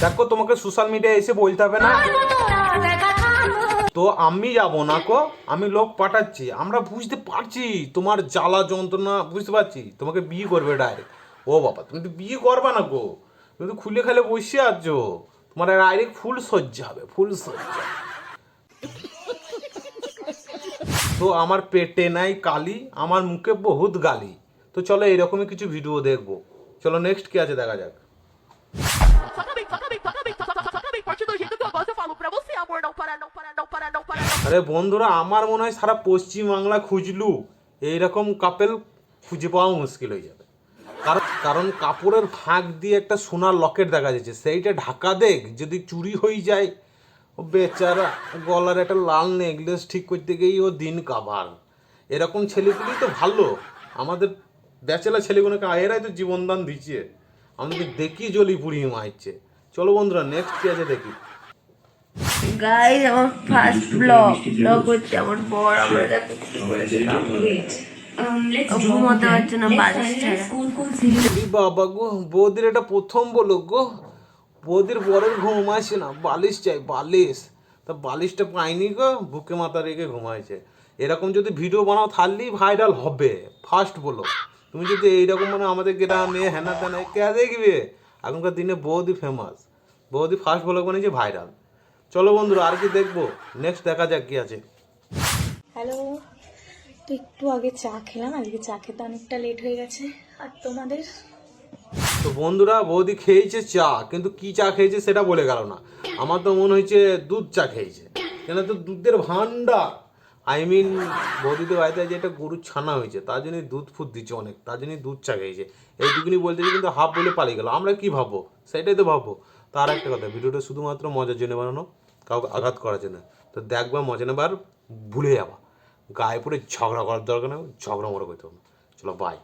দেখো তোমাকে সোশ্যাল মিডিয়ায় এসে বলতে হবে না, তো আমি যাবো না কো, আমি লোক পাঠাচ্ছি। আমরা বুঝতে পারছি তোমার জ্বালা যন্ত্রণা, বুঝতে পারছি। তোমাকে বিয়ে করবে ডাইরেক্ট। ও বাবা, তুমি তো বিয়ে করবা না গো, তুমি তো খুলে খালে বসে আছো। তোমার ডাইরেক্ট ফুল সজ্জা হবে, ফুল সজ্জা। তো আমার পেটে নাই কালি, আমার মুখে বহুত গালি। তো চলো এরকমই কিছু ভিডিও দেখবো। চলো নেক্সট কি আছে দেখা যাক। আরে বন্ধুরা, আমার মনে হয় সারা পশ্চিমবাংলা খুঁজলু এইরকম কাপেল খুঁজে পাওয়া মুশকিল হয়ে যাবে। কারণ কাপড়ের ফাঁক দিয়ে একটা সোনার লকেট দেখা যাচ্ছে, সেইটা ঢাকা দেখ যদি চুরি হয়ে যায়, ও বেচারা গলার একটা লাল নেকলেস ঠিক করতে গিয়েই ও দিন কাভার। এরকম ছেলেগুলি তো ভালো, আমাদের ব্যাচেলার ছেলেগুলোকে এরাই তো জীবনদান দিচ্ছে, আমাদেরকে দেখি জলি পুড়িয়ে মারছে। চলো বন্ধুরা নেক্সট কি আছে দেখি। গাইস, আমার ফার্স্ট ব্লগ হচ্ছে আমার বর আমার ঘুমোতে পারছে না বালিশ ছাড়া। বাবা গো, বৌদির এটা প্রথম বলো গো, বৌদির বরের ঘুম আসে না, বালিশ চাই বালিশ। তা বালিশটা পাইনি গো, বুকে মাথা রেখে ঘুমাইছে। এরকম যদি ভিডিও বানাও তাহলেই ভাইরাল হবে। ফার্স্ট বলো, তুমি যদি এইরকম মানে আমাদের গ্রামে হেনা তেনা কে দেখবে। এখনকার দিনে বৌদি ফেমাস, বৌদি ফার্স্ট বলো বানিয়েছে, ভাইরাল। চলো বন্ধুরা আর কি দেখবো, নেক্সট দেখা যাক কি আছে। হ্যালো, তো একটু আগে চা খেলাম, আজকে চা খেতে অনেকটা লেট হয়ে গেছে। আর তোমাদের? তো বন্ধুরা, বৌদি খেয়েছে চা, কিন্তু কি চা খেয়েছে সেটা বলে গেল না। আমার তো মনে হয়েছে দুধ চা খেয়েছে, কেন তো দুধের ভান্ডার। বৌদিদের বাড়িতে যে একটা গরুর ছানা হয়েছে, তার জন্য দুধ ফুট দিচ্ছে অনেক, তার জন্য দুধ চা খেয়েছে। এইটুকুনি বলতেছে, কিন্তু হাফ বলে পালিয়ে গেল। আমরা কি ভাববো, সেটাই তো ভাববো। তার একটা কথা, ভিডিওটা শুধুমাত্র মজার জন্য বানানো, কাউকে আঘাত করার জন্য। তো দেখবা মজা নেবার, ভুলে যাবা, গায়ে পড়ে ঝগড়া করার দরকার নেই, ঝগড়া মরা করতে হবে না। চলো বাই।